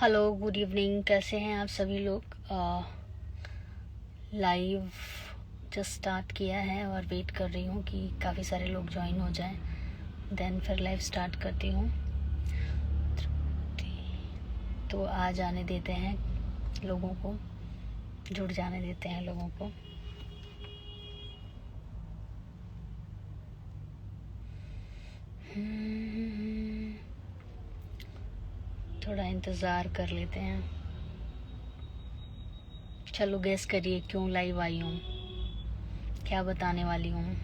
Hello, good evening. कैसे हैं आप सभी लोग? लाइव जस्ट स्टार्ट किया है और वेट कर रही हूँ कि काफ़ी सारे लोग ज्वाइन हो जाएं, देन फिर लाइव स्टार्ट करती हूँ। तो आ जाने देते हैं लोगों को, जुड़ जाने देते हैं लोगों को। थोड़ा इंतज़ार कर लेते हैं। चलो गेस करिए क्यों लाइव आई हूँ, क्या बताने वाली हूँ।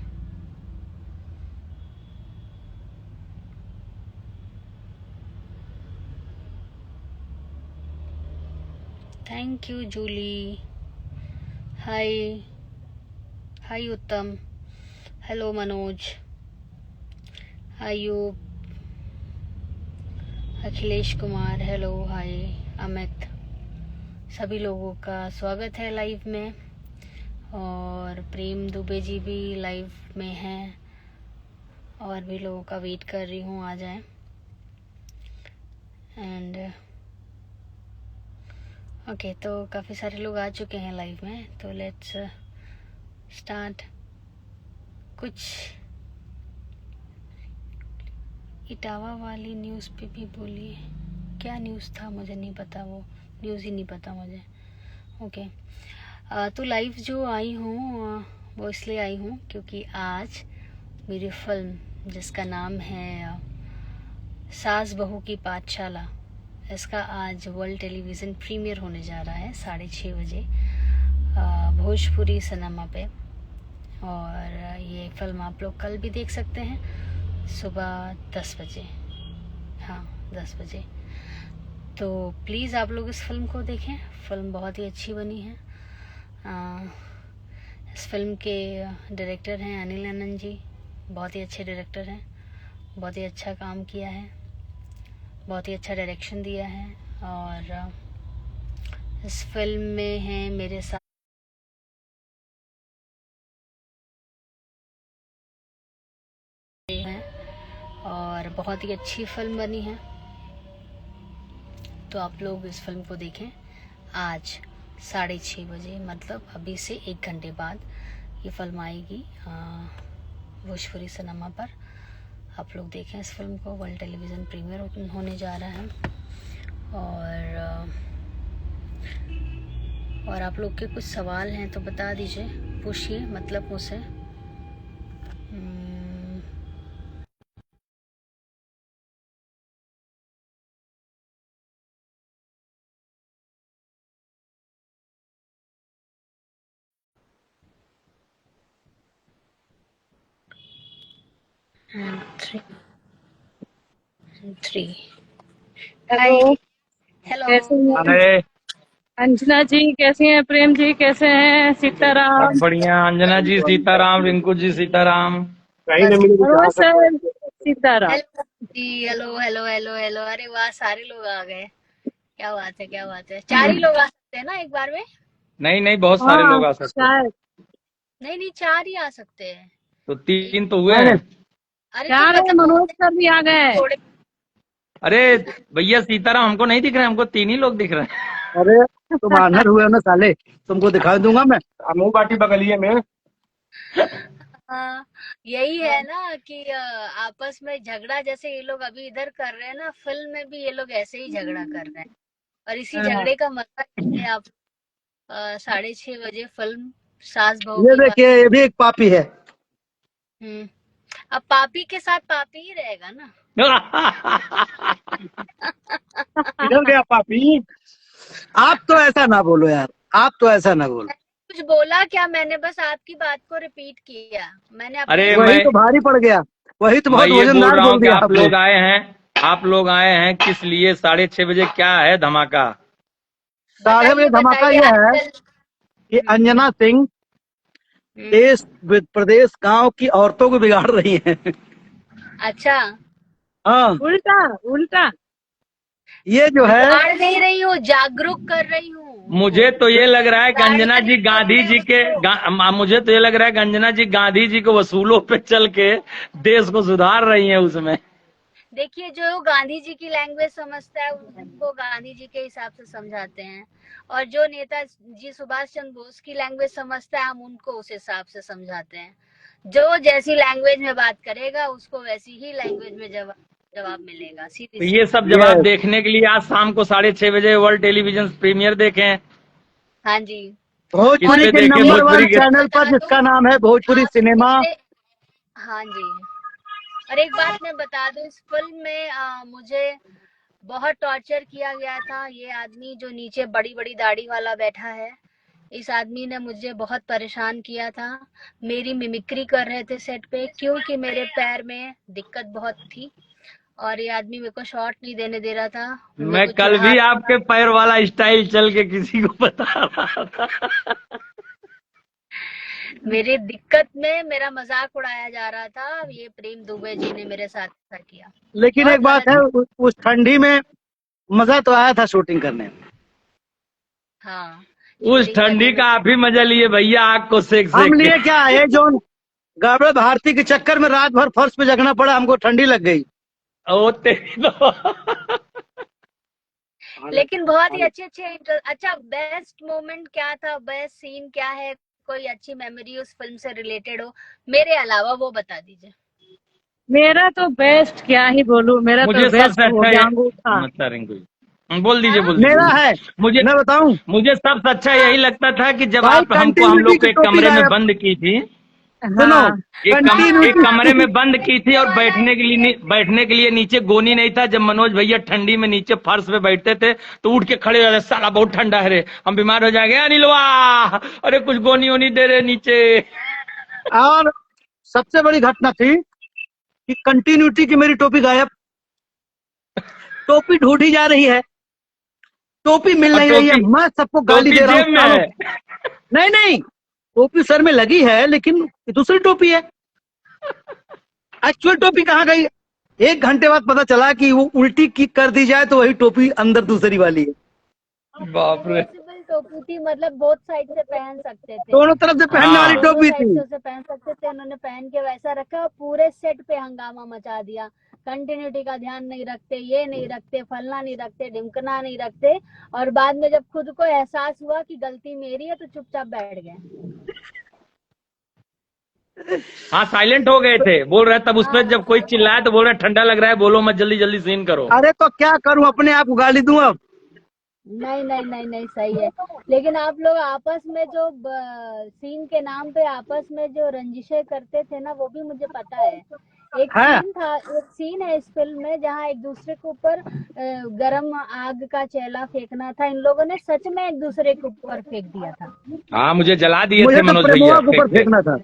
Thank you Julie. Hi hi Uttam, hello Manoj, Ayub, Akhilesh Kumar, hello hi Amit. सभी लोगों का स्वागत है लाइव में। और प्रेम दुबे जी भी लाइव में हैं और भी लोगों का वेट कर रही हूँ आ जाएं। एंड ओके, तो काफ़ी सारे लोग आ चुके हैं लाइव में, तो लेट्स स्टार्ट। कुछ इटावा वाली न्यूज़ पे भी बोलिए। क्या न्यूज़ था मुझे नहीं पता, वो न्यूज़ ही नहीं पता मुझे। ओके, तो लाइव जो आई हूँ वो इसलिए आई हूँ क्योंकि आज मेरी फिल्म जिसका नाम है सास बहू की पाठशाला, इसका आज वर्ल्ड टेलीविज़न प्रीमियर होने जा रहा है 6:30 बजे भोजपुरी सिनेमा पे। और ये फिल्म आप लोग कल भी देख सकते हैं सुबह 10 बजे। हाँ, 10 बजे। तो प्लीज़ आप लोग इस फिल्म को देखें, फिल्म बहुत ही अच्छी बनी है। इस फिल्म के डायरेक्टर हैं अनिल आनंद जी, बहुत ही अच्छे डायरेक्टर हैं, बहुत ही अच्छा काम किया है, बहुत ही अच्छा डायरेक्शन दिया है। और इस फिल्म में हैं मेरे साथ हैं और बहुत ही अच्छी फिल्म बनी है। तो आप लोग इस फिल्म को देखें आज 6:30 बजे, मतलब अभी से 1 घंटे बाद ये फिल्म आएगी भोजपुरी सिनेमा पर। आप लोग देखें इस फिल्म को, वर्ल्ड टेलीविज़न प्रीमियर होने जा रहा है। और आप लोग के कुछ सवाल हैं तो बता दीजिए, पूछिए, मतलब मुझसे। थ्री। Hello, hello. कैसे हैं? अरे अंजना जी कैसे हैं? प्रेम जी कैसे हैं? सब सीताराम, बढ़िया। अंजना जी सीताराम, रिंकू जी सीताराम। बस मनोज सर सीताराम। हेलो जी, हेलो हेलो हेलो हेलो। अरे वाह, सारे लोग आ गए। क्या बात है, क्या बात है। 4 ही लोग आ सकते हैं ना एक बार में? नहीं नहीं, बहुत सारे हाँ लोग आ सकते हैं। शायद नहीं नहीं, 4 ही आ सकते हैं। तो एक, 3 तो हुए हैं। अरे तो चार है, मतलब मनोज सर भी आ गए। थोड़े। अरे भैया सीताराम हमको नहीं दिख रहे हैं, हमको 3 ही लोग दिख रहे हैं। अरे तुम आनर हुए हो ना साले, तुमको दिखा दूंगा मैं। मुंह बाटी बगलिए में। हाँ, यही है ना कि आपस में झगड़ा जैसे ये लोग अभी इधर कर रहे हैं ना, फिल्म में भी ये लोग ऐसे ही झगड़ा कर रहे हैं। और इसी झगड़े का मजा है। आप 6:30 बजे फिल्म सास बहू ये की बात। देखिए, ये भी एक पापी है। हम्म। अब पापी के साथ पापी ही रहेगा ना। किधर गया पापी? आप तो ऐसा ना बोलो यार, आप तो ऐसा ना बोलो। कुछ बोला क्या? मैंने बस आपकी बात को रिपीट किया। मैंने अपने अरे से वही तो भारी पड़ गया, वही तो मैं बहुत ये बोल वजनदार रहा हूँ बोल कि दिया आप आपने। लोग आए हैं, आप लोग आए हैं किस लिए? 6:30 बजे क्या है धमाका? 6:30 बजे धमाका बताइए ये है आजकल। कि अंजना सिंह हम्म, देश प्रदेश गांव की औरतों को बिगाड़ रही हैं। अच्छा। हाँ, उल्टा उल्टा। ये जो है, बिगाड़ नहीं रही हूँ, जागरूक कर रही हूँ उनको। मुझे तो ये लग रहा है कि अंजना बिगाड़ना जी नहीं गांधी बोलते जी के उसको। मुझे तो ये लग रहा है कि अंजना जी गांधी जी को वसूलों पे चल के देश को सुधार रही हैं उसमें। देखिए, जो गांधी जी की लैंग्वेज समझता है उसको गांधी जी के हिसाब से समझाते हैं, और जो नेताजी सुभाष चंद्र बोस की लैंग्वेज समझता है हम उनको उस हिसाब से समझाते हैं। जो जैसी लैंग्वेज में बात करेगा उसको वैसी ही लैंग्वेज में जवाब मिलेगा, सीधी तो ये सी। सब जवाब यस, देखने के लिए आज शाम को 6:30 बजे वर्ल्ड टेलीविजन प्रीमियर देखें। हाँ जी। किस और भोजपुरी पे के देखें? नंबर भोजपुरी वन के। चैनल पर बता जिसका दूं, नाम है भोजपुरी आप सिनेमा। हाँ जी। और एक बात मैं बता दूं, इस फिल्म में मुझे बहुत टॉर्चर किया गया था। ये आदमी जो नीचे बड़ी बड़ी दाढ़ी वाला बैठा है, इस आदमी ने मुझे बहुत परेशान किया था। मेरी मिमिक्री कर रहे थे सेट पे, क्योंकि मेरे पैर में दिक्कत बहुत थी और ये आदमी मेरे को शॉट नहीं देने दे रहा था, मेरे मैं को कल चिढ़ा भी रहा था। आपके पैर वाला स्टाइल चल के किसी को बता रहा था। मेरी दिक्कत में मेरा मजाक उड़ाया जा रहा था। ये प्रेम दुबे जी ने मेरे साथ ऐसा किया, लेकिन बहुत एक बात गलत। है, उस ठंडी में मजा तो आया था शूटिंग करने में। हाँ, उस शूटिंग करने ठंडी में का आप ही मजा लिए भैया, आग को सेक हम सेक के। लिए क्या है, जो गड़बड़ भारती के चक्कर में रात भर फर्श पे जगना पड़ा, हमको ठंडी लग गई। ओ तेरी तो। लेकिन बहुत ही अच्छे अच्छे अच्छा, बेस्ट मोमेंट क्या था, बेस्ट सीन क्या है, कोई अच्छी मेमोरी उस फिल्म से रिलेटेड हो मेरे अलावा, वो बता दीजिए। मेरा तो बेस्ट क्या ही बोलूं, मेरा तो मुझे सबसे बेस्ट हो अच्छा गया ये अंगूठा। मतलब रिंकू जी, बोल दीजिए हाँ, बोल मेरा दीजिए। है, मुझे मैं बताऊं मुझे सबसे अच्छा यही लगता था कि जब भाई, आप हमको हम कंटिन्यूटी लोग को की एक टोपी कमरे में गायब। बंद की थी। सुनो, हाँ, एक कंटिन्यूटी। कमरे में बंद की थी ये और वाला बैठने के लिए नीचे गोनी नहीं था। जब मनोज भैया ठंडी में नीचे फर्श पे बैठते थे तो उठ के खड़े हो जाते, साला बहुत ठंडा है रे, हम बीमार हो जाएंगे अनिलवा, अरे कुछ गोनी वोनी दे रहे नीचे। और सबसे बड़ी घटना थी कि कंटिन्यूटी की मेरी टोपी गायब। टोपी ढूंढी जा रही है, टोपी मिल और नहीं रही है। मैं सबको गाली टोपी दे रहा हूँ, जेब में सालों। है। नहीं नहीं, टोपी सर में लगी है, लेकिन ये दूसरी टोपी है। एक्चुअल टोपी कहाँ गई? 1 घंटे बाद पता चला कि वो उल्टी की कर दी जाए तो वही टोपी अंदर दूसरी वाली है। बाप रे। रिवर्सिबल टोपी थी, मतलब बोथ साइड से पहन सकते थे, दोनों तरफ से पहनने वाली हाँ, दोनों टोपी साइड थी। से उसे पहन सकते थे। उन्होंने पहन के वैसा रखा और पूरे सेट पे हंगामा मचा दिया। कंटिन्यूटी का ध्यान नहीं रखते, ये नहीं रखते, फलना नहीं रखते, ढिमकना नहीं रखते, और बाद में जब खुद को एहसास हुआ कि गलती मेरी है तो चुपचाप बैठ गए। हाँ साइलेंट हो गए थे, बोल रहे तब उस पर जब कोई हाँ, चिल्लाया तो बोल रहे ठंडा लग रहा है, बोलो मत, जल्दी जल्दी सीन करो। अरे तो क्या करूं, अपने आप को गाली दूं अब? नहीं नहीं नहीं नहीं, सही है। लेकिन आप लोग आपस में जो सीन के नाम पे आपस में जो रंजिशें करते थे ना, वो भी मुझे पता है। एक है सीन है इस फिल्म में जहाँ एक दूसरे के ऊपर गरम आग का चेला फेंकना था। इन लोगों ने सच में एक दूसरे के ऊपर फेंक दिया था। हाँ मुझे जला दिए मुझे थे तो मनोज प्रेमोआ भैया के ऊपर फेंक फेंक। फेंकना था।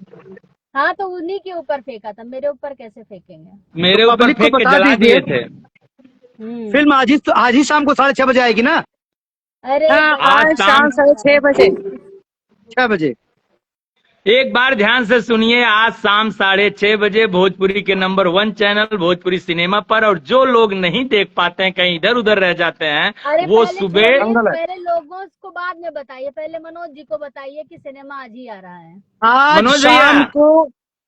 हाँ, तो उन्हीं के ऊपर फेंका था, मेरे ऊपर कैसे फेंकेंगे। मेरे तो ऊपर पब्लिक को फेंक के बता जला दीजिए, दिए थे। फिल्म आज ही शाम को 6:30 बजे आएगी ना? अरे हाँ, आज आज शाम शाम 6:30 बजे। 6 बजे। एक बार ध्यान से सुनिए, आज शाम 6:30 बजे भोजपुरी के नंबर 1 चैनल भोजपुरी सिनेमा पर। और जो लोग नहीं देख पाते हैं, कहीं इधर उधर रह जाते हैं, अरे वो पहले सुबह छोड़िए, दंगल है। पहले लोगों को बाद में बताइए, पहले मनोज जी को बताइए कि सिनेमा आज ही आ रहा है।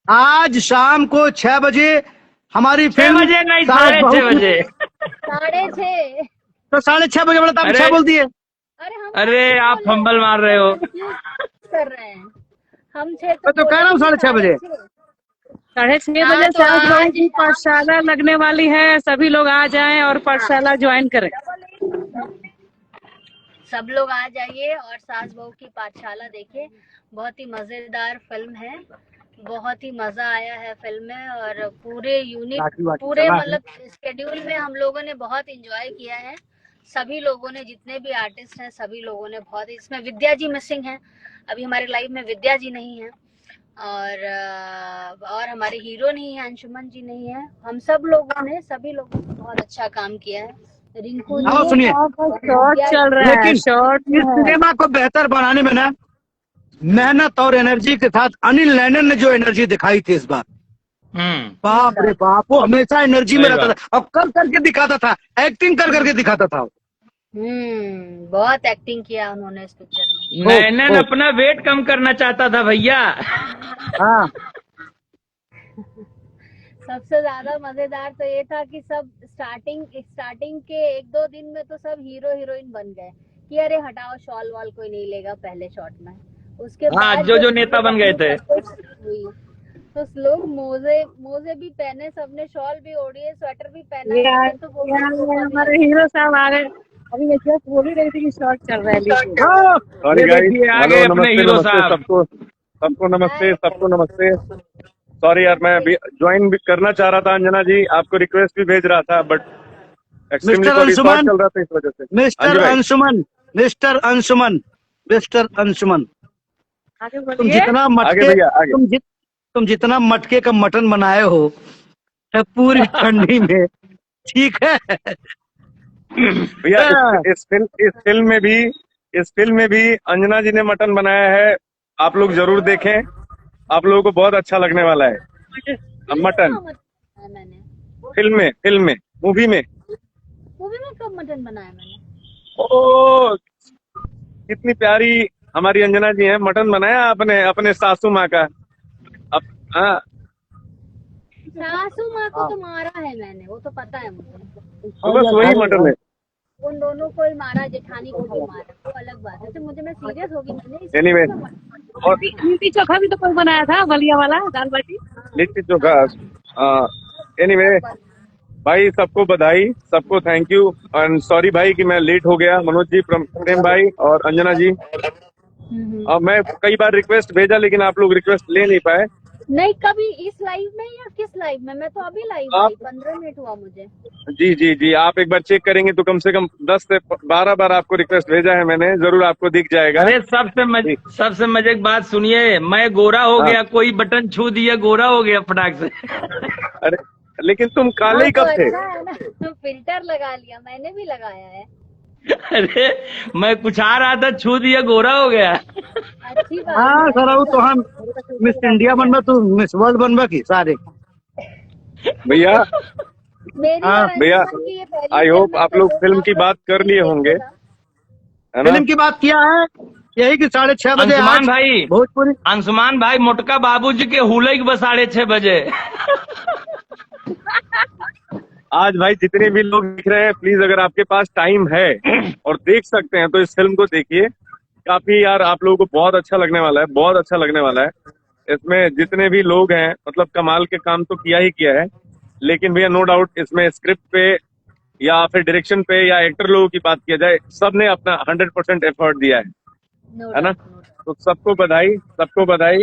आज शाम को 6 बजे हमारी 6 फिल्म बजे नहीं, सास 6:30 बहू। बजे। 6:30। तो 6:30 बजे बोला था, आप अरे 6 बोल दिए। अरे हम अरे छह आप बोले, फंबल मार रहे हो। confuse कर रहे हैं। हम 6 मैं तो कह रहा हूँ 6:30 बजे। 6:30 हाँ, बजे तो सास बहू आज की पाठशाला लगने वाली है, सभी लोग आ जाएं और पाठशाला ज्वाइन करें। सब लोग आ जाइए और सास बहू की पाठशाला देखिए। बहुत ही मजेदार फिल्म है, बहुत ही मजा आया है फिल्म में, और पूरे यूनिट पूरे मतलब स्केड्यूल में हम लोगों ने बहुत एंजॉय किया है। सभी लोगों ने, जितने भी आर्टिस्ट हैं सभी लोगों ने बहुत। इसमें विद्या जी मिसिंग है, अभी हमारे लाइव में विद्या जी नहीं है, और हमारे हीरो नहीं है, अंशुमन जी नहीं है। हम सभी लोगों ने बहुत अच्छा काम किया है। रिंकू हाँ, जी, सुनिए, शॉर्ट चल रहा है, लेकिन शॉर्ट इस सिनेमा को बेहतर बनाने में ना, मेहनत और एनर्जी के साथ अनिल नैनन ने जो एनर्जी दिखाई थी इस बार, बाप रे बाप, वो हमेशा एनर्जी में सही रहता बात। था और कर करके दिखाता था, एक्टिंग कर करके दिखाता था। बहुत एक्टिंग किया उन्होंने इस पिक्चर में। नैनन अपना वेट कम करना चाहता था भैया। हाँ, सबसे ज्यादा मजेदार तो ये था कि सब स्टार्टिंग के 1-2 दिन में तो सब हीरो हीरोइन बन गए कि अरे हटाओ शॉल वॉल कोई नहीं लेगा पहले शॉट में। उसके हाँ, बाद जो जब नेता बन गए थे। हुई तो लोग मोजे मोजे भी पहने, सबने शॉल भी ओढ़ी है, स्वेटर भी पहना है, यार मुझे तो वो भी यार भी हमारे हीरो साहब आ गए। अभी मैं जस्ट बोल ही रही थी कि शॉर्ट चल रहा है लीजिए। हाँ, ये सॉरी गाइस, देखिए आ हेलो गए अपने नमस्ते हीरो नमस्ते साहब। सबको, सबको नमस्ते, सबको नमस्ते। सॉरी यार, मैं अभी ज्वाइन भी करना चाह रहा था अंजना जी, आपको रिक्वेस्ट भी भेज रहा था, but extremely mister sorry, short Anshuman, चल रहा था इस वजह से। हाँ मिस्टर जी भाई। अंशुमन, मिस्टर अंशुमन, मिस्टर अंशुमन, आगे तुम बोलिए। जितना आगे मटके भैया आगे। तुम जितना मटके का मटन बनाए हो पूरी ठंडी में, ठीक है। भैया हाँ, इस फिल्म में भी अंजना जी ने मटन बनाया है, आप लोग जरूर देखें, आप लोगों को बहुत अच्छा लगने वाला है। मटन बनाया मैंने। फिल्म में मूवी में। मूवी में कब मटन बनाया मैंने? ओ, कितनी प्यारी हमारी अंजना जी हैं, मटन बनाया आपने अपने सासू माँ का। अब हाँ, सासू माँ को तो मारा है मैंने, वो तो पता है मुझे। तो बस वही मटन है। उन दोनों को ही मारा, जेठानी को भी मारा, वो अलग बात है। तो मुझे मैं सीरियस होगी मैंने इसलिए एनीवे, मैं मटन और लिट्टी चोखा भी तो कोई बनाया था, बलिया वाला दाल बाटी। लिट्टी चोखा। एनीवे भाई, सबको बधाई, सबको थैंक यू एंड सॉरी भाई कि मैं लेट हो गया, मनोज जी, प्रेम भाई और अंजना जी। मैं कई बार रिक्वेस्ट भेजा लेकिन आप लोग रिक्वेस्ट ले नहीं पाए। नहीं, कभी इस लाइव में या किस लाइव में? मैं तो अभी लाइव आप आई, 15 मिनट हुआ मुझे। जी जी जी, आप एक बार चेक करेंगे तो कम से कम 10 से 12 बार आपको रिक्वेस्ट भेजा है मैंने, जरूर आपको दिख जाएगा। अरे ठीक। सबसे मजे की बात सुनिए, मैं गोरा हो हाँ। गया, कोई बटन छू दिया गोरा हो गया फटाक से। अरे लेकिन तुम काले ही तो कब थे? अच्छा है ना, तो फिल्टर लगा लिया, मैंने भी लगाया है। अरे मैं कुछ आ रहा था, छू दिया गोरा हो गया। अच्छी बात हाँ है। सर, तो हम मिस इंडिया बनबा, तू मिस वर्ल्ड बनबा की सारे। भैया मेरी हाँ और भैया, अंशुमन की ये पहली आई फिल्म होप है, आप तो लोग फिल्म की आप बात कर लिए देखिएगा। होंगे, है ना? फिल्म की बात किया है, यही कि 6:30 बजे अंशुमान आज भाई, भोजपुरी। अंशुमान भाई, मोटका बाबूजी के हुलई बस 6:30 बजे। आज भाई जितने भी लोग दिख रहे हैं, प्लीज अगर आपके पास टाइम है और देख सकते हैं तो इस फिल्म को देखिए। काफी यार आप लोगों को बहुत अच्छा लगने वाला है, बहुत अच्छा लगने वाला है। इसमें जितने भी लोग हैं, मतलब कमाल के काम तो किया ही किया है, लेकिन भैया नो डाउट इसमें स्क्रिप्ट पे या फिर डायरेक्शन पे या एक्टर लोगों की बात किया जाए, सबने अपना 100% एफर्ट दिया नो है ना? Doubt, no doubt. तो सबको बधाई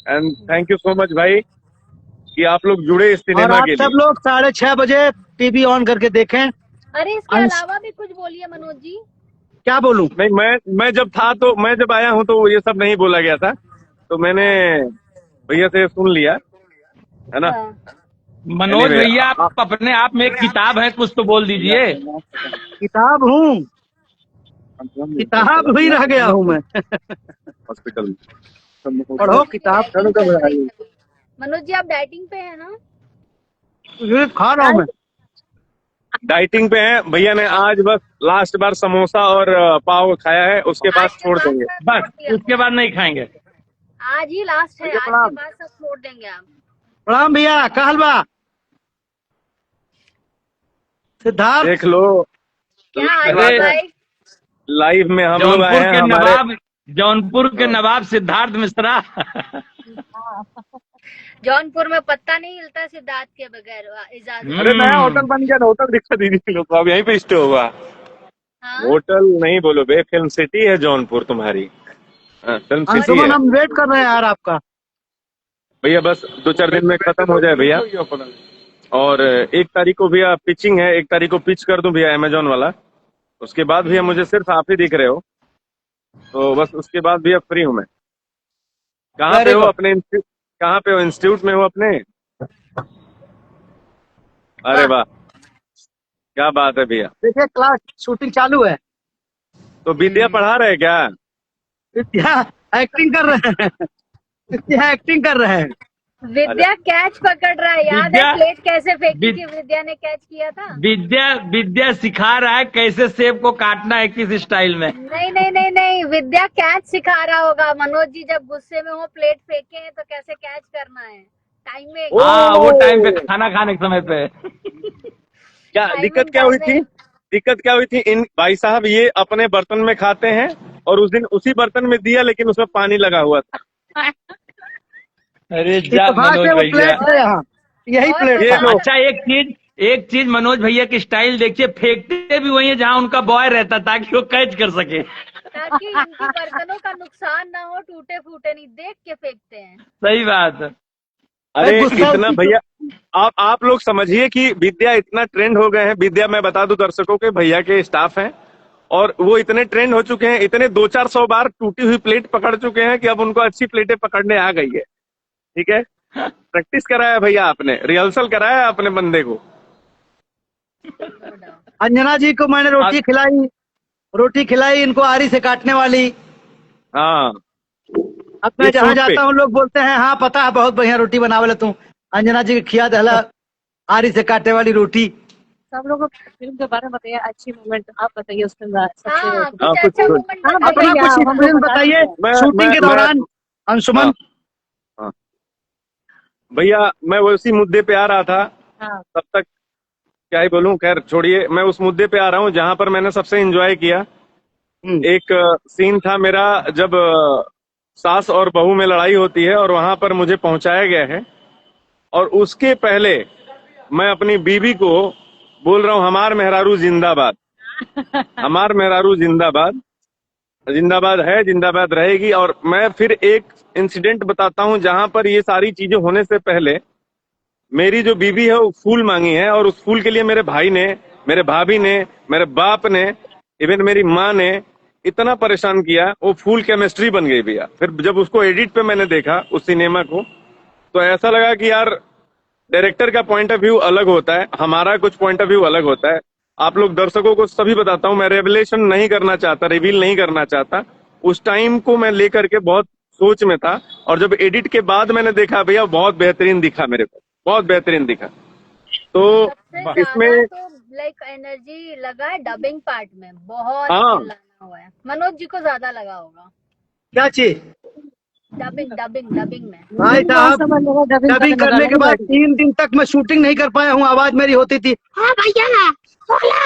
and thank you so much भाई कि आप लोग जुड़े इस और सिनेमा आप के सब लिए। लोग 6:30 बजे टीवी ऑन करके देखें। अरे इसके अंश, अलावा भी कुछ बोलिए मनोज जी। क्या बोलूं? नहीं, मैं जब आया हूँ तो ये सब नहीं बोला गया था, तो मैंने भैया से सुन लिया, है ना? हाँ। मनोज Anyway, भैया, आप अपने आप में एक किताब है, कुछ तो बोल दीजिए। किताब हूँ, किताब ही रह गया हूँ मैं। हॉस्पिटल पढ़ो किताब। डाइटिंग चल रही है अभी। मनोज जी आप डाइटिंग पे है ना? ये खा रहा हूँ मैं। डाइटिंग पे हैं भैया ने, आज बस लास्ट बार समोसा और पाव खाया है, उसके बाद आज के छोड़ बाद देंगे। सब छोड़ बस दिया। उसके बाद नहीं खाएंगे। आज ही लास्ट है, भैया आज के प्रणाम। बाद सब छोड़ देंगे आप। प्रणाम भैया, कहल बा सिद्धार्थ। देख लो, क्या हाल अरे है भाई? लाइव में हम लोग आए हैं हमारे। जौनपुर के नवाब सिद्धार्थ मिश्रा। जौनपुर में पत्ता नहीं हिलता सिद्धार्थ के बगैर इजाजत। अरे नया होटल बन गया ना, होटल दिखा दीदी लोग को, अब यहीं पे स्टे होगा। हाँ? होटल नहीं बोलो बे, फिल्म सिटी है जौनपुर तुम्हारी। हाँ, फिल्म सिटी अंशुमन, है हम वेट कर रहे हैं यार आपका। भैया, बस 2-4 दिन में खत्म हो जाए भैया। और 1 तारीख को भैया पिचिंग है, 1 तारीख को पिच कर दूं भैया अमेजोन वाला। उसके बाद भैया मुझे सिर्फ आप ही दिख रहे हो, तो बस उसके बाद भैया फ्री हूं मैं। कहाँ पे Very हो good. अपने कहाँ पे हो? इंस्टीट्यूट में हो अपने? अरे वाह, क्या बात है भैया। देखिए क्लास शूटिंग चालू है। तो विद्या पढ़ा रहे क्या? विद्या एक्टिंग कर रहे हैं। विद्या एक्टिंग कर रहे हैं। विद्या कैच पकड़ रहा है, याद है विद्या- प्लेट कैसे फेंकी विद- थी? विद्या ने कैच किया था। विद्या सिखा रहा है कैसे सेब को काटना है, किस स्टाइल में। नहीं नहीं नहीं नहीं, विद्या कैच सिखा रहा होगा। मनोज जी जब गुस्से में हो, प्लेट फेंके हैं तो कैसे कैच करना है, टाइम में। ओ! हाँ, वो टाइम पे खाना खाने के समय पे। क्या दिक्कत क्या हुई थी? दिक्कत क्या हुई थी? इन भाई साहब ये अपने बर्तन में खाते हैं और उस दिन उसी बर्तन में दिया, लेकिन उसमें पानी लगा हुआ था। अरे जा इत्तेफाक मनोज से वो भैया। प्लेट है यहाँ, यही और प्लेट ये था। लो। अच्छा एक चीज मनोज भैया की स्टाइल देखिए, फेंकते भी वही है जहां उनका बॉय रहता, ताकि वो कैच कर सके। ताकि इनकी बर्तनों का नुकसान ना हो, टूटे फूटे नहीं, देख के फेंकते हैं। सही बात है। अरे गुस्सा इतना उसी भैया, आप लोग समझिए कि विद्या इतना ट्रेंड हो गए हैं। विद्या, मैं बता दूं दर्शकों के, भैया के स्टाफ हैं और वो इतने ट्रेंड हो चुके हैं, इतने 200-400 बार टूटी हुई प्लेट पकड़ चुके हैं कि अब उनको अच्छी प्लेटें पकड़ने आ गई है। ठीक है, प्रैक्टिस कराया भैया आपने, रिहर्सल कराया अपने बंदे को। No doubt. अंजना जी को मैंने रोटी खिलाई इनको आरी से काटने वाली। हाँ, अब मैं ये जहाँ सूट पे। जाता हूँ लोग बोलते हैं हाँ पता है बहुत बढ़िया रोटी बनावे तू। अंजना जी के खिया दहला आरी से काटने वाली रोटी। सब लोग को फिल्म के बारे में बताइए, अच्छी मोमेंट आप बताइए उसके अंदर सबसे। हाँ, हाँ, कुछ कुछ अच्छा कुछ मोमेंट हाँ, अपना बताइए। भैया, कुछ हम लोग एक्सपीरियंस बता बताइए सकते हैं। शूटिंग के दौरान। अंशुमन, हाँ भैया, मैं उसी मुद्दे पे आ रहा था हाँ, तब तक। क्या ही बोलूं, खैर छोड़िए, मैं उस मुद्दे पे आ रहा हूँ जहां पर मैंने सबसे एंजॉय किया। एक सीन था मेरा, जब सास और बहू में लड़ाई होती है और वहां पर मुझे पहुंचाया गया है, और उसके पहले मैं अपनी बीवी को बोल रहा हूँ, हमार मेहरारू जिंदाबाद, हमार मेहरारू जिंदाबाद, जिंदाबाद है, जिंदाबाद रहेगी। और मैं फिर एक इंसिडेंट बताता हूँ जहां पर ये सारी चीजें होने से पहले मेरी जो बीवी है वो फूल मांगी है, और उस फूल के लिए मेरे भाई ने, मेरे भाभी ने, मेरे बाप ने, इवन मेरी माँ ने इतना परेशान किया, वो फूल केमिस्ट्री बन गई भैया। फिर जब उसको एडिट पे मैंने देखा उस सिनेमा को, तो ऐसा लगा कि यार डायरेक्टर का पॉइंट ऑफ व्यू अलग होता है, हमारा कुछ पॉइंट ऑफ व्यू अलग होता है। आप लोग दर्शकों को सभी बताता हूँ, मैं रेवलेशन नहीं करना चाहता, रिवील नहीं करना चाहता। उस टाइम को मैं लेकर के बहुत सोच में था, और जब एडिट के बाद मैंने देखा भैया, बहुत बेहतरीन दिखा मेरे को, बहुत बेहतरीन दिखा। तो सबसे इसमें ज्यादा तो लाइक एनर्जी लगा है डबिंग पार्ट में, बहुत हाँ, चिल्लाना हुआ है। मनोज जी को ज्यादा लगा होगा क्या चीज? डबिंग में। भाई फिल्म बहुत साहब, समय लगा डबिंग डबिंग करने करने के नहीं बाद बैठी। 3 दिन तक मैं शूटिंग नहीं कर पाया हूँ। आवाज मेरी होती थी हाँ भैया बोला,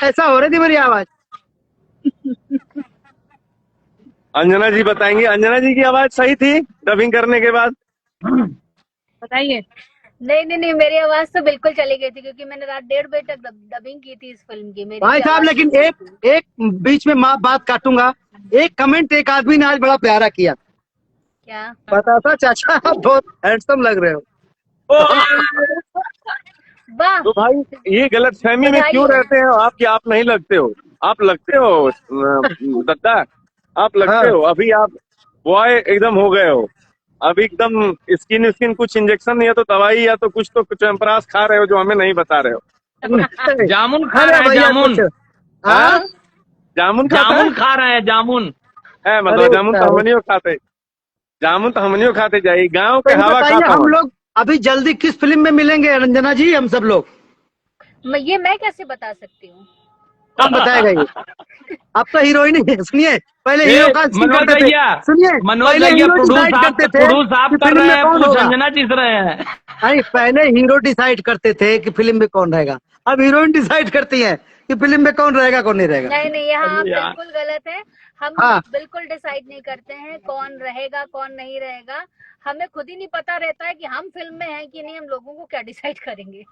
ऐसा हो रही थी मेरी आवाज। अंजना जी बताएंगे, अंजना जी की आवाज सही थी डबिंग करने के बाद। बताइए। नहीं, मेरी आवाज तो बिल्कुल चली गई थी, क्योंकि मैंने रात 1:30 बजे तक डबिंग की थी इस फिल्म की। मेरी भाई भी साहब आवाज लेकिन चली गई एक थी। एक बीच में बात काटूंगा। एक कमेंट एक आदमी ने आज बड़ा प्यारा किया, क्या? बताता चाचा आप बहुत हैंडसम लग रहे हो। वाह, तो भाई ये गलत फहमी में बधाई क्यों हो। रहते हो आप कि आप नहीं लगते हो? आप लगते हो दत्ता, आप लगते हाँ हो। अभी आप बॉय एकदम हो गए हो, अभी एकदम स्किन स्किन, कुछ इंजेक्शन या तो दवाई या तो कुछ चैम्परास खा रहे हो जो हमें नहीं बता रहे हो। जामुन खा अरे रहे हैं, भैया जामुन। कुछ हाँ, हाँ जामुन खाता जामुन खा रहे हैं, जामुन। है? अरे मतलब जामुन तो हम नहीं खाते, जामुन तो हम नहीं खाते, जाइए गाँव के तो ये हवा बताइए खाता हम हूँ। लोग अभी जल्दी किस फिल्म में मिलेंगे रंजना जी हम सब लोग? ये मैं कैसे बता सकती हूँ? कौन बताएगा ये? आप तो हीरोइन ही है। सुनिए पहले ए हीरो का सीन मनोज करते थे। भैया, सुनिए मनोज पहले भैया हीरो डिसाइड करते थे प्रोड्यूस आप कि कर फिल्म रहे में हैं, कौन पूछ होगा। अंजना चीस रहे हैं। नहीं पहले हीरो डिसाइड करते थे कि फिल्म में कौन रहेगा, अब हीरोइन डिसाइड करती है कि फिल्म में कौन रहेगा कौन नहीं रहेगा। नहीं, यहाँ आप अरे यार, बिल्कुल गलत है। हम हाँ बिल्कुल डिसाइड नहीं करते हैं कौन रहेगा कौन नहीं रहेगा। हमें खुद ही नहीं पता रहता है कि हम फिल्म में हैं कि नहीं, हम लोगों को क्या डिसाइड करेंगे।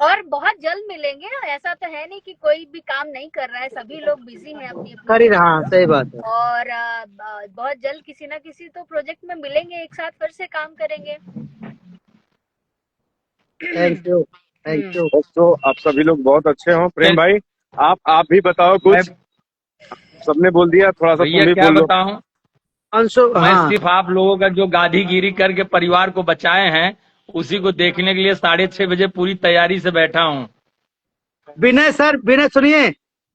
और बहुत जल्द मिलेंगे, ऐसा तो है नहीं कि कोई भी काम नहीं कर रहा है, सभी लोग बिजी हैं अपनी कर ही अपनी। रहा, सही बात है। और बहुत जल्द किसी ना किसी तो प्रोजेक्ट में मिलेंगे, एक साथ फिर से काम करेंगे। Thank you thank you. बस तो आप सभी लोग बहुत अच्छे हो। प्रेम चल, भाई, आप भी बताओ मैं कुछ, सबने बोल दिया, थोड़ा सा भैया तुम भी क्या बोल लो। बताऊं। अंशु मैं हाँ सिर्फ आप लोगों का जो गाधीगिरी करके परिवार को बचाए हैं, उसी को देखने के लिए 6:30 बजे पूरी तैयारी से बैठा हूं। विनय सुनिए,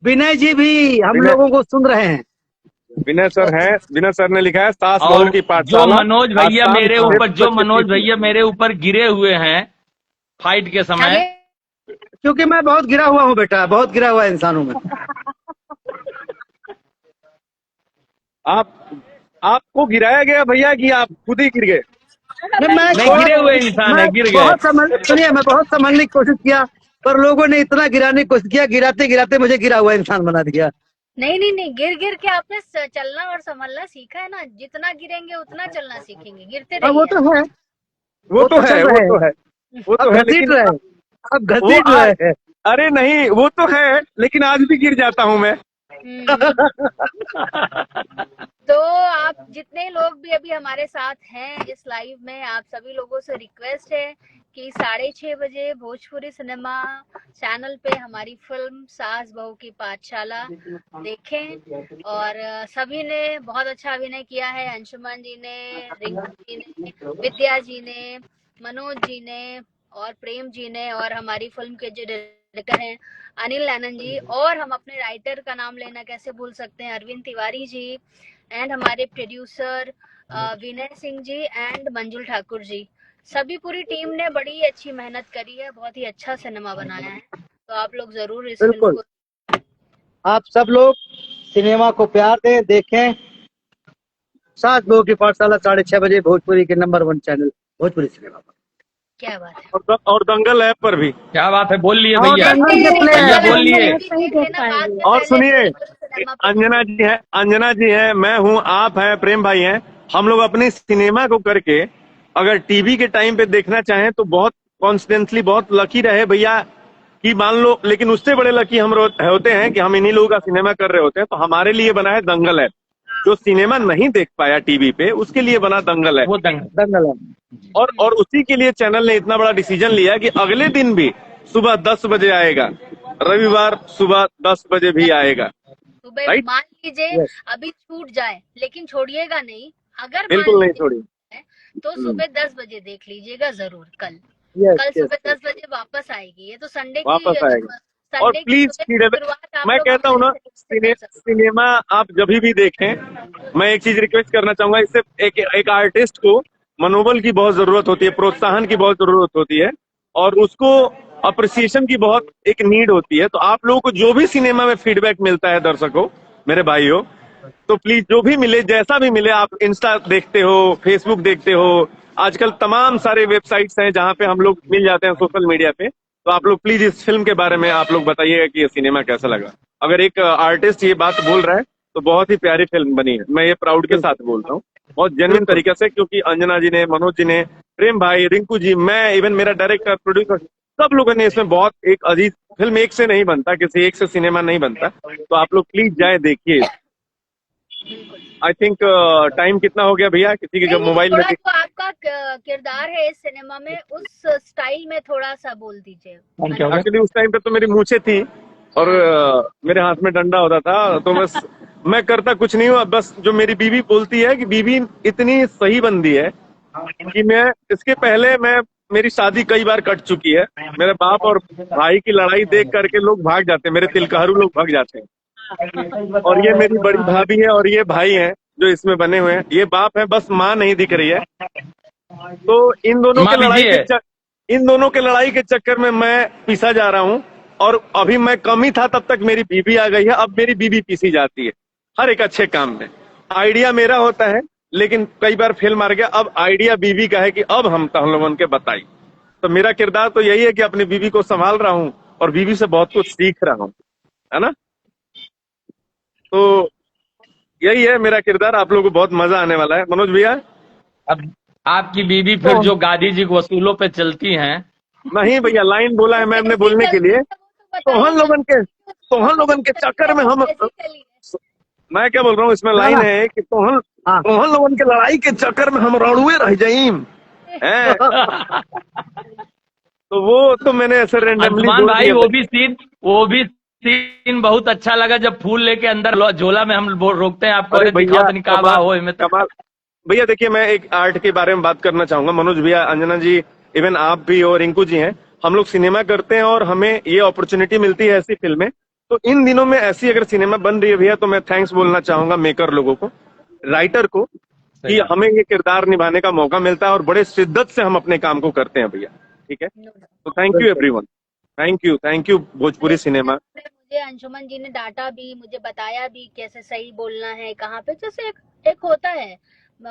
विनय जी भी हम विनय लोगों को सुन रहे हैं। विनय सर हैं, विनय सर ने लिखा है सास बहू और की जो पाठशाला, मनोज आज भैया शाम मेरे 6 ऊपर जो बज के मनोज 30 भैया मिनट। मेरे ऊपर गिरे हुए हैं फाइट के समय। आगे क्योंकि मैं बहुत गिरा हुआ हूँ बेटा, बहुत गिरा हुआ इंसान हूँ मैं। आप आपको गिराया गया भैया कि आप खुद ही गिर गए? मैं नहीं, गिरे हुए इंसान है, गिर गए। सुनिए, मैं बहुत संभलने की कोशिश किया, पर लोगों ने इतना गिराने की कोशिश किया, गिराते गिराते मुझे गिरा हुआ इंसान बना दिया। नहीं, गिर गिर के आपने चलना और संभलना सीखा है ना। जितना गिरेंगे उतना चलना सीखेंगे, गिरते हाँ, वो रहिए। तो है, वो तो है, चल वो रहे तो हैं। है, वो तो अब है, घसीट लेकिन रहे हैं, अब वो घसीट आज, रहे हैं। अरे नहीं, वो तो है, लेकिन आज भी गिर जाता हूँ मैं। हम्म। तो आप जितने लोग भी अभी हमारे साथ हैं इस लाइव में, आप सभी लोगों से रिक्वेस्ट है कि 6:30 बजे भोजपुरी सिनेमा चैनल पे हमारी फिल्म सास बहू की पाठशाला देखें। और सभी ने बहुत अच्छा अभिनय किया है। अंशुमन जी ने, रिंकू जी ने, विद्या जी ने, मनोज जी ने और प्रेम जी ने, और हमारी फिल्म के जो डायरेक्टर हैं अनिल आनंद जी, और हम अपने राइटर का नाम लेना कैसे भूल सकते हैं, अरविंद तिवारी जी, एंड हमारे प्रोड्यूसर विनय सिंह जी एंड मंजुल ठाकुर जी। सभी पूरी टीम ने बड़ी अच्छी मेहनत करी है, बहुत ही अच्छा सिनेमा बनाया है। तो आप लोग जरूर इस फिल्म बिल्कुल, को, आप सब लोग सिनेमा को प्यार दें, देखें। सात बहू की पाठशाला 6:30 बजे भोजपुरी के नंबर 1 चैनल भोजपुरी सिनेमा पर। क्या बात है। और दंगल ऐप पर भी। क्या बात है, बोल लिए और भैया, दंगल के नहीं, प्ले भैया दंगल बोल लिए। देख लेना बाद में, और पहले सुनिए, भोजपुरी सिनेमा पे अंजना जी है, अंजना जी है, मैं हूँ, आप हैं, प्रेम भाई हैं। हम लोग अपने सिनेमा को करके अगर टीवी के टाइम पे देखना चाहें तो बहुत कॉन्स्टेंटली, बहुत लकी रहे भैया कि मान लो, लेकिन उससे बड़े लकी हम होते हैं कि हम इन्हीं लोगों का सिनेमा कर रहे होते हैं। तो हमारे लिए बना है दंगल ऐप। जो सिनेमा नहीं देख पाया टीवी पे, उसके लिए बना दंगल ऐप। वो दंगल। दंगल है। और उसी के लिए चैनल ने इतना बड़ा डिसीजन लिया कि अगले दिन भी सुबह 10 बजे आएगा, रविवार सुबह 10 बजे भी आएगा। सुबह राइट, मान लीजिए Yes. अभी छूट जाए, लेकिन छोड़िएगा नहीं। अगर मान बिल्कुल नहीं लीजिए छोड़ी। तो सुबह 10 बजे देख लीजिएगा जरूर। कल यस, सुबह 10 बजे वापस आएगी। ये तो संडे की वापस आएगा। और संडे की प्लीज सुबह की शुरुआत आप मैं लोग कहता हूँ ना, हमारे से कर सकते हैं। सिनेमा आप जब भी देखें, मैं एक चीज रिक्वेस्ट करना चाहूंगा, इससे एक आर्टिस्ट को मनोबल की बहुत जरूरत होती है, प्रोत्साहन की बहुत जरूरत होती है, और उसको अप्रिसिएशन की बहुत एक नीड होती है। तो आप लोगों को जो भी सिनेमा में फीडबैक मिलता है, दर्शकों, मेरे भाइयों, तो प्लीज जो भी मिले, जैसा भी मिले, आप इंस्टा देखते हो, फेसबुक देखते हो, आजकल तमाम सारे वेबसाइट्स हैं जहां पे हम लोग मिल जाते हैं सोशल मीडिया पे। तो आप लोग प्लीज इस फिल्म के बारे में आप लोग बताइएगा कि ये सिनेमा कैसा लगा। अगर एक आर्टिस्ट ये बात बोल रहा है तो बहुत ही प्यारी फिल्म बनी है, मैं ये प्राउड के साथ बोलता हूँ, बहुत जेन्युइन तरीके से, क्योंकि अंजना जी ने, मनोज जी ने, प्रेम भाई, रिंकू जी, मैं, इवन मेरा डायरेक्टर, प्रोड्यूसर, सब लोगों ने इसमें बहुत एक अजीज फिल्म, एक से नहीं बनता, किसी एक से सिनेमा नहीं बनता। तो आप लोग प्लीज जाए देखिए। आई थिंक टाइम कितना हो गया भैया, किसी के नहीं, जब मोबाइल में थोड़ा तो आपका किरदार है इस सिनेमा में, उस स्टाइल में थोड़ा सा बोल दीजिए। क्या हो गया? एक्चुअली उस टाइम पे तो मेरी मूछें थी और मेरे हाथ में डंडा होता था, तो बस मैं करता कुछ नहीं हूँ। बस जो मेरी बीवी बोलती है कि बीवी इतनी सही बंदी है कि मैं, इसके पहले मेरी शादी कई बार कट चुकी है। मेरे बाप और भाई की लड़ाई देख करके लोग भाग जाते हैं, मेरे तिलकहरू लोग भाग जाते हैं। और ये मेरी बड़ी भाभी है और ये भाई हैं जो इसमें बने हुए हैं, ये बाप है, बस माँ नहीं दिख रही है। तो इन दोनों माँ के लड़ाई बिजी है। इन दोनों के लड़ाई के चक्कर में मैं पीसा जा रहा हूँ। और अभी मैं कम ही था, तब तक मेरी बीबी आ गई है, अब मेरी बीबी पीसी जाती है हर एक अच्छे काम में। आइडिया मेरा होता है, लेकिन कई बार फेल मार गया, अब आइडिया बीबी का है कि अब हम लोगों के बताई। तो मेरा किरदार तो यही है कि अपनी बीबी को संभाल रहा हूँ और बीबी से बहुत कुछ सीख रहा हूँ, है ना। तो यही है मेरा किरदार, आप लोगों को बहुत मजा आने वाला है। मनोज भैया, अब आपकी बीवी फिर जो गादी जी के वसूलों पे चलती हैं, नहीं भैया, लाइन बोला है मैम ने बोलने के लिए, तोहन लोगन के चक्कर में हम, मैं क्या बोल रहा हूँ, इसमें लाइन है कि तोहन लोगन के लड़ाई के चक्कर में हम रणुए रह जाइम हैं। तो वो तो मैंने ऐसे रेंडमली अंशुमान बोल भाई, दिया। वो भी सीन बहुत अच्छा लगा, जब फूल लेके अंदर झोला में हम रोकते हैं आपको, अरे अरे दिखाओ तो निकाह कमाल, हो में तो। कमाल। भैया देखिए, मैं एक आर्ट के बारे में बात करना चाहूंगा। मनोज भैया, अंजना जी, इवन आप भी और रिंकू जी हैं, हम लोग सिनेमा करते हैं और हमें ये अपॉर्चुनिटी मिलती है ऐसी फिल्में। तो इन दिनों में ऐसी अगर सिनेमा बन रही है भैया, तो मैं थैंक्स बोलना चाहूंगा मेकर लोगों को, राइटर को, कि हमें ये किरदार निभाने का मौका मिलता है और बड़े शिद्दत से हम अपने काम को करते हैं भैया। ठीक है, तो thank you everyone, thank you Bhojpuri cinema. मुझे अंशुमन जी ने डांटा भी, मुझे बताया भी कैसे सही बोलना है, कहाँ पे, जैसे एक होता है।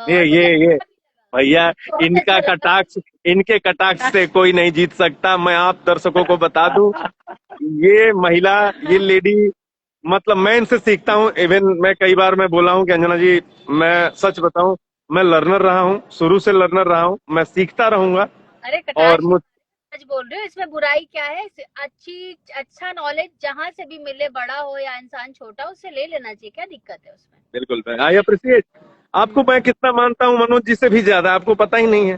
ये भैया इनका कटाक्ष, इनके कटाक्ष से कोई नहीं जीत सकता। मैं आप दर्शकों को बता दूं, ये महिला, ये लेडी, मतलब मैं इनसे सीखता हूँ। इवन मैं कई बार मैं बोला हूँ कि अंजना जी, मैं सच बताऊं, मैं लर्नर रहा हूँ, शुरू से लर्नर रहा हूँ, मैं सीखता रहूंगा। अरे और कटाक्ष आज बोल रहे हो, इसमें बुराई क्या है? अच्छा नॉलेज जहाँ से भी मिले, बड़ा हो या इंसान छोटा, उससे ले लेना चाहिए, क्या दिक्कत है उसमें? बिल्कुल आई अप्रिशिएट आपको। मैं कितना मानता हूँ मनोज जी से भी ज्यादा, आपको पता ही नहीं है।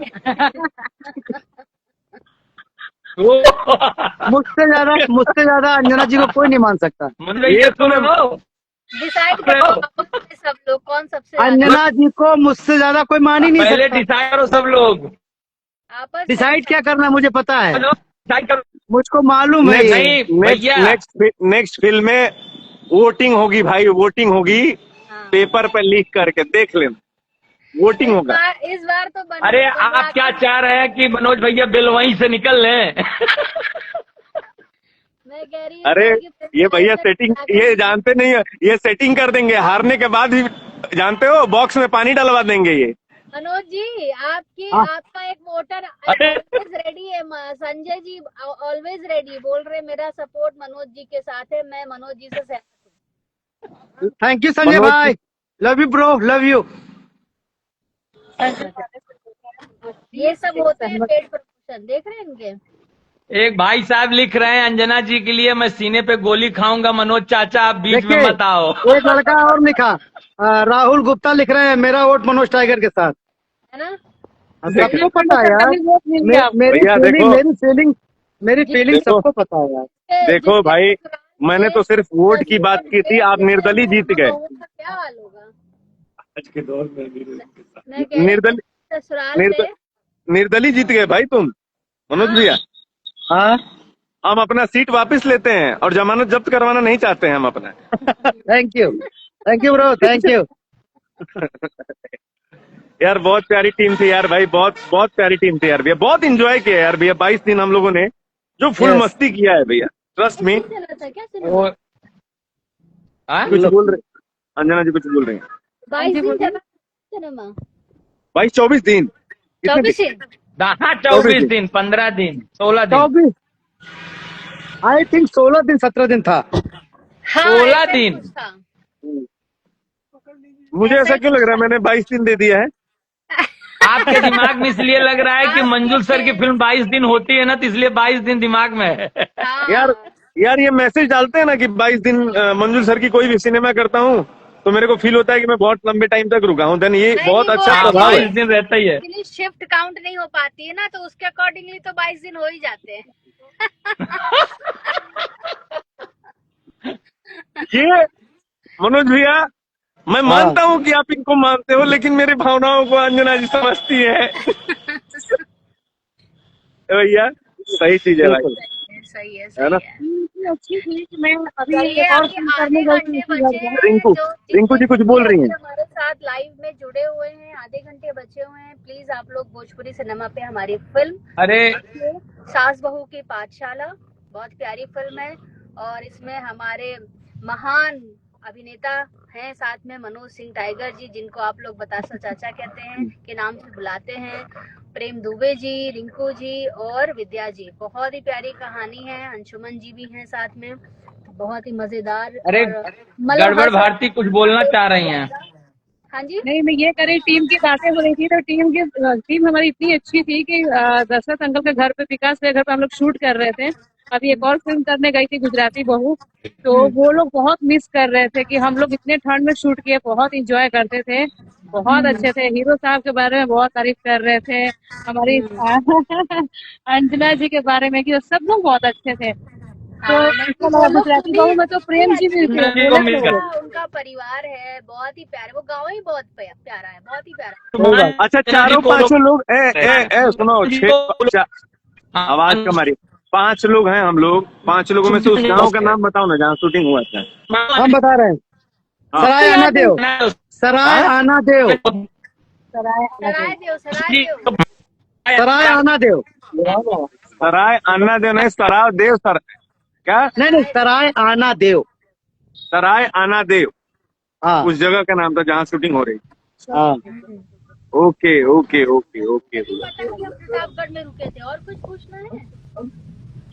मुझसे ज्यादा अंजना जी को कोई नहीं मान सकता। मनोज भैया ये तो मैं सुनो, डिसाइड करो सब लोग कौन सबसे ज्यादा अंजना जी को मुझसे ज्यादा कोई मान ही नहीं पहले सकता। डिसाइड करो सब लोग। आपस में डिसाइड क्या करना है, मुझे पता है, डिसाइड करो। मुझको मालूम है ये। नहीं भैया, नेक्स्ट फिल्म में वोटिंग होगी भाई, वोटिंग होगी। हाँ। पेपर पे लिख करके देख लेना, वोटिंग होगा। इस बार तो अरे आप क्या चाह रहे हैं कि मनोज भैया बिल वहीं से निकल लें? मैं कह रही हूँ अरे ये भैया कि सेटिंग, ये जानते नहीं है, ये सेटिंग कर देंगे। हारने के बाद भी जानते हो, बॉक्स में पानी डलवा देंगे ये। मनोज जी, हाँ। आपका एक वोटर अरे ऑलवेज रेडी है। संजय जी ऑलवेज रेडी बोल रहे, मेरा सपोर्ट मनोज जी के साथ है, मैं मनोज जी से सहमत हूँ। थैंक यू संजय मनोज भाई, love you bro, love you. ये सब होते हैं पेड प्रमोशन, देख रहे हैं इनके। एक भाई साहब लिख रहे हैं, अंजना जी के लिए मैं सीने पे गोली खाऊंगा, मनोज चाचा आप बीच में देखिए, मत आओ। एक लड़का और लिखा, राहुल गुप्ता लिख रहे हैं, मेरा वोट मनोज टाइगर के साथ। है ना? सबको पता है यार, भैया देखो, मेरी फीलिंग देखो, सबको पता है यार। देखो भाई, मैंने तो सिर्फ वोट की बात की थी, आप निर्दलीय जीत गए। क्या हाल होगा आज के दौर में मैं कह रही निर्दलीय हूँ, ससुराल निर्द- में निर्दलीय जीत गए भाई तुम, मनोज भैया। हाँ, हम अपना सीट वापस लेते हैं और जमानत जब्त करवाना नहीं चाहते हैं हम अपना। Thank you bro, thank you. यार बहुत प्यारी टीम थी यार भाई, बहुत बहुत प्यारी टीम थी यार भैया, बहुत इंजॉय किया यार भैया। 22 दिन हम लोगों ने जो फुल Yes. मस्ती किया है भैया, ट्रस्ट मी। चला था क्या सिनेमा? वो हाँ? कुछ बोल रहे अंजना जी, कुछ बोल रही हैं 22 दिन चला सिनेमा? भाई? 24 दिन, कितने 24 दिन। हाँ 24 दिन, 15 दिन, 16 दिन, 24, आई थिंक 16 दिन 17 दिन था। हाँ, 16 ऐसे दिन। कुछ था। मुझे ऐसा क्यों लग रहा है मैंने 22 दिन दे दिया है? आपके दिमाग में इसलिए लग रहा है कि मंजुल सर की फिल्म 22 दिन होती है ना, तो इसलिए 22 दिन दिमाग में है। हाँ। यार ये मैसेज डालते हैं ना कि 22 दिन मंजुल सर की कोई भी सिनेमा करता हूँ तो मेरे को फील होता है कि मैं बहुत लंबे टाइम तक रुका हूँ। देन ये नहीं, बहुत वो अच्छा आप प्रभाव है। 22 दिन रहता ही है। शिफ्ट काउंट नहीं हो पाती है ना, तो उसके अकॉर्डिंगली तो 22 दिन हो ही जाते हैं। ये मनोज भैया, मैं मानता हूँ कि आप इनको मानते हो, लेकिन मेरी भावनाओं को अंजना जी समझती है। भैया सही चीज है भाई, सही है, है ना? अच्छी थी कि मैं अभी चलिए, एक और अभी फिल्म आधे करने गई घंटे थी इसी बचे घर में। हैं। रिंकू जी कुछ बोल रही हैं। हमारे साथ लाइव में जुड़े हुए हैं, आधे घंटे बचे हुए हैं। प्लीज आप लोग भोजपुरी सिनेमा पे हमारी फिल्म अरे सास बहू की पाठशाला बहुत प्यारी फिल्म है, और इसमें हमारे महान अभिनेता हैं साथ में, मनोज सिंह टाइगर जी, जिनको आप लोग बतासा चाचा कहते हैं, के नाम से बुलाते हैं, प्रेम दुबे जी, रिंकू जी और विद्या जी। बहुत ही प्यारी कहानी है। अंशुमन जी भी हैं साथ में, बहुत ही मजेदार। अरे और गड़बड़ भारती कुछ बोलना चाह रही हैं। हाँ जी, नहीं, मैं ये करी, टीम की बातें हो रही थी तो टीम हमारी इतनी अच्छी थी कि दशरथ अंकल के घर पे, विकास के घर पे हम लोग शूट कर रहे थे। अभी एक और फिल्म करने गई थी, गुजराती बहू, तो वो लोग बहुत मिस कर रहे थे कि हम लोग इतने ठंड में शूट किए, बहुत इंजॉय करते थे, बहुत अच्छे थे। हीरो साहब के बारे में बहुत तारीफ कर रहे थे, हमारी अंजना जी के बारे में, कि सब लोग बहुत अच्छे थे। तो इसको लगा गुजराती बहू में तो प्रेम जी भी थे, जी को मिलकर। उनका परिवार है बहुत ही प्यारा, वो गाँव ही बहुत प्यारा है, बहुत ही प्यारा। अच्छा, चारों पांचों लोग सुनो, आवाज कम आ रही। 5 लोग हैं हम लोग, 5 लोगों में से उस गांव का नाम बताओ ना जहाँ शूटिंग हुआ था। हम बता रहे हैं, हाँ। सराय आना देव, सराय आना देव, सराय देव, सराय आना देव, सराय अन्ना देव नहीं, सराय देव सर, क्या? नहीं, सराय आना देव। सराय आना देव हाँ उस जगह का नाम था जहाँ शूटिंग हो रही। हाँ, ओके ओके ओके ओके भैया। पता कि हम प्रतापगढ़ में रुके थे, और कुछ पूछना है?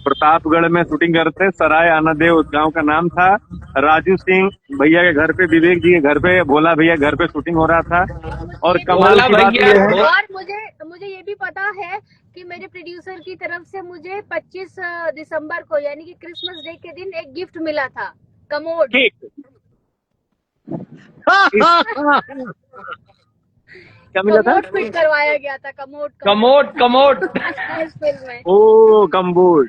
प्रतापगढ़ में शूटिंग करते हैं, सराय आनादेव उस गांव का नाम था। राजू सिंह भैया के घर पे, विवेक जी के घर पे, भोला भैया के घर पे शूटिंग हो रहा था। और कमाल भोला की बात भैया यह है, और मुझे ये भी पता है कि मेरे प्रोड्यूसर की तरफ से मुझे 25 दिसंबर को यानी कि क्रिसमस डे के दिन एक गिफ्ट मिला था, कमोड। केक क्या मिला था? कमोड फिट करवाया गया था, कमोड कमोट कमोट इस फिल्म में। ओ कम्बोज।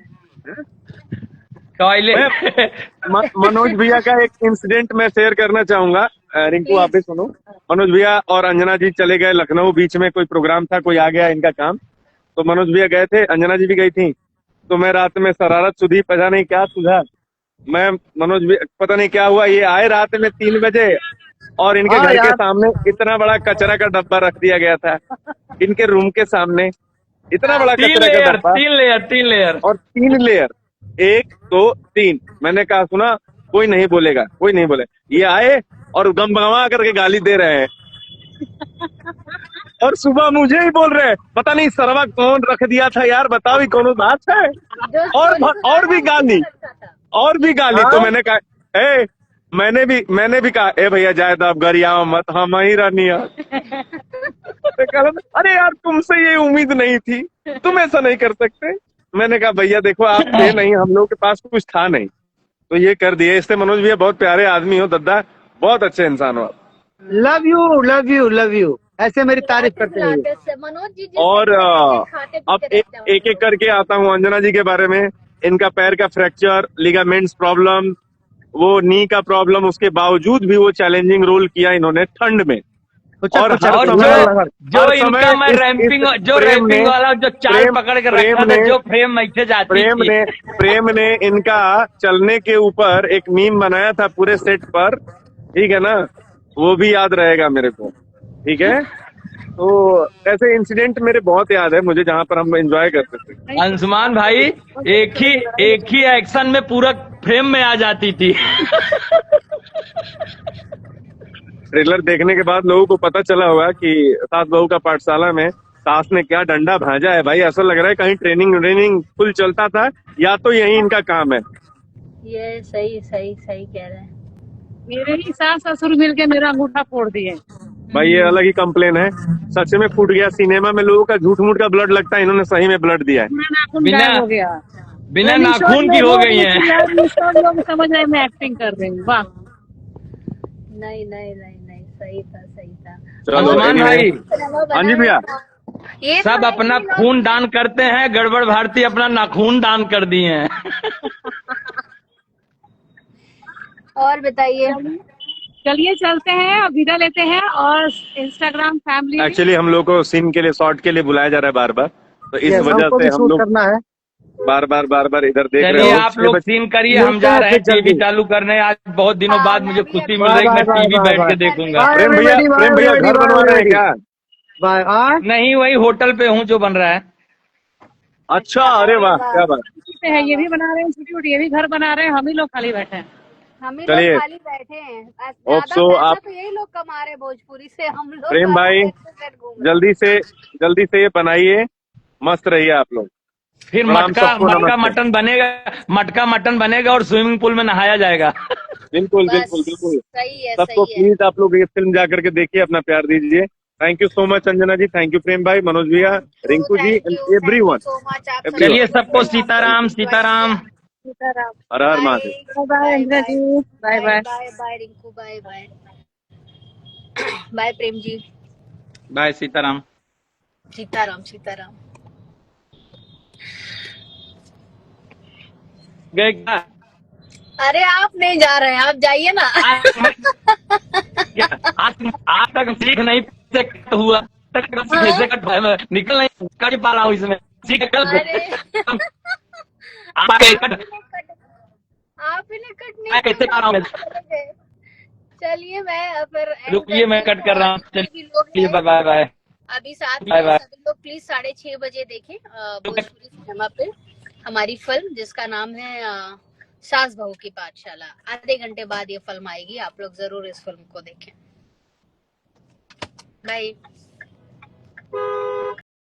टॉयलेट। मनोज भैया का एक इंसिडेंट मैं शेयर करना चाहूंगा। रिंकू आप भी सुनो। मनोज भैया और अंजना जी चले गए लखनऊ, बीच में कोई प्रोग्राम था, कोई आ गया इनका काम, तो मनोज भैया गए थे, अंजना जी भी गई थी। तो मैं रात में शरारत सुधी, पता नहीं क्या सुझा, मैं मनोज भैया पता नहीं क्या हुआ, ये आए रात में 3 बजे और इनके हाँ घर के यार, सामने इतना बड़ा कचरा का डब्बा रख दिया गया था, इनके रूम के सामने इतना बड़ा तीन कचरा का लेयर डब्बा, 3 लेयर 3 लेयर। और 3 लेयर, 1 2 3। मैंने कहा सुना कोई नहीं बोलेगा, कोई नहीं बोले। ये आए और गमगमा करके गाली दे रहे हैं, और सुबह मुझे ही बोल रहे हैं पता नहीं सरवा कौन रख दिया था यार, बताओ ये कौन बात है। जो और स्टोरी सुना और था, भी उसी गाली, में रखा था। और भी गाली। तो मैंने कहा ए, मैंने भी कहा ए भैया जाए तो आप घर आओ मत, हम ही रहनी है। तो कह रहा था, अरे यार तुमसे ये उम्मीद नहीं थी, तुम ऐसा नहीं कर सकते। मैंने कहा भैया देखो आप थे नहीं, हम लोग के पास कुछ था नहीं, तो ये कर दिए। इससे मनोज भैया बहुत प्यारे आदमी हो दद्दा, बहुत अच्छे इंसान हो आप। Love you love you love you, ऐसे मेरी तारीफ करते रहिए। लाते से मनोज जी जिस और खाते अब पीते रहते हैं एक एक करके आता हूँ अंजना जी के बारे में। इनका पैर का फ्रैक्चर, लिगामेंट्स प्रॉब्लम, वो नी का प्रॉब्लम, उसके बावजूद भी वो चैलेंजिंग रोल किया इन्होंने ठंड में। और हर और समय, जो हर इनका मैं समय रैंपिंग, जो प्रेम ने, रैंपिंग वाला जो चाल प्रेम पकड़ के प्रेम रखा था, ने जो फ्रेम ऐसे जाती प्रेम थी। ने प्रेम ने इनका चलने के ऊपर एक मीम बनाया था पूरे सेट पर, ठीक है ना, वो भी याद रहेगा मेरे को, ठीक है। तो ऐसे इंसिडेंट मेरे बहुत याद है मुझे, जहाँ पर हम एंजॉय करते थे। अंशुमान भाई एक ही एक्शन में पूरा फ्रेम में आ जाती थी। ट्रेलर देखने के बाद लोगों को पता चला होगा कि सास बहू का पाठशाला में सास ने क्या डंडा भाजा है भाई, ऐसा लग रहा है कहीं ट्रेनिंग फुल चलता था, या तो यही इनका काम है। ये सही सही सही कह रहे हैं। मेरे ही सास ससुर मिलके मेरा अंगूठा फोड़ दिए। भाई ये अलग ही कंप्लेन है, सच में फूट गया। सिनेमा में लोगों का झूठ मूठ का ब्लड लगता है, इन्होंने सही में ब्लड दिया है। मेरा नाखून बिना गायब हो गया। बिना तो नाखून की हो गई हैं। लोग समझ रहे मैं एक्टिंग कर रही हूँ। वाह, नहीं नहीं नहीं नहीं, सही था सही था। चलो अंशुमान anyway, भाई, हाँ जी भैया। ये तो सब है अपना कि लोग- खून दान करते हैं, गड़बड़ भारती अपना नाखून दान कर दिए हैं। और बताइए। चलिए चलते हैं और विदा लेते हैं। और इंस्टाग्राम फैमिली एक्चुअली हम लोग को सीन के लिए, शॉट के लिए बुलाया जा रहा है बार बार, तो इस Yes, वजह हमको से भी हम शूट लोग करना है। बार बार इधर देख रहे चलिए हो। आप लोग सीन करिए, हम मिलते जा हैं रहे हैं फिर टीवी जल्दी। चालू करने। आज बहुत दिनों हाँ, बाद मैं मुझे भी खुशी अभी- मिल रही है कि मैं बाय, टीवी बाय, बैठ बाय, के देखूंगा। बाय। प्रेम भैया, everybody, प्रेम भैया everybody, घर बनवा रहे हैं everybody। क्या? बाय। नहीं, वही होटल पे हूँ जो बन रहा है। अच्छा, अरे वाह क्या बात। पे है, ये भी बना रहे हैं इंस्टीट्यूट, ये भी घर बना रहे हैं, हम ही लोग खाली बैठे हैं। हम ही लोग चलिए, खाली बैठे हैं। ज्यादा ओप्सो पैसा आप तो यही लोग कमा रहे हैं भोजपुरी से, हम लोग प्रेम वाला भाई सेट से सेट घूम रहे हैं। जल्दी से ये बनाइए, मस्त रहिए आप लोग। फिर प्रणाम मटका सबको, मटका नमस्ते। मटन बनेगा, मटका मटन बनेगा और स्विमिंग पूल में नहाया जाएगा। बिल्कुल बस बिल्कुल बिल्कुल। सही है सबको सही है। प्लीज आप लोग ये फिल्म जाकर के देखिए, अपना प्यार दीजिए। Thank you so much Anjana ji, thank you Prem भाई, मनोज भैया, Rinku ji, thank and you everyone, so much. आप एवरीवन। चलिए सबको सबको सीताराम सीताराम। सीताराम। हर हर Mahadev. Bye Anjana ji, bye bye. Bye bye Rinku, bye bye. Bye Prem ji. Bye Sitaram. Sitaram Sitaram. गए क्या? अरे आप नहीं जा रहे हैं, आप जाइए ना। आज तक सीख नहीं से कट हुआ, तक कैसे कट हुआ है, मैं निकल नहीं कर पा रहा हूँ इसमें। सीख कल अरे आप कट, आप इन्हें कट मैं कैसे नहीं कर रहा हूँ? करेंगे। चलिए मैं फिर end रुकिए मैं करती कट हूँ। कर रहा हूँ। जितने भी लोग चलिए हैं, बाय बाय। अभी साथ बाय में बाय। सभी लोग प्लीज 6:30 बजे देखें भोजपुरी सिनेमा पे हमारी फिल्म, जिसका नाम है सास बहू की पाठशाला। आधे घंटे बाद ये फिल्म आएगी, आप लोग जरूर इस फिल्म को देखें। बाय।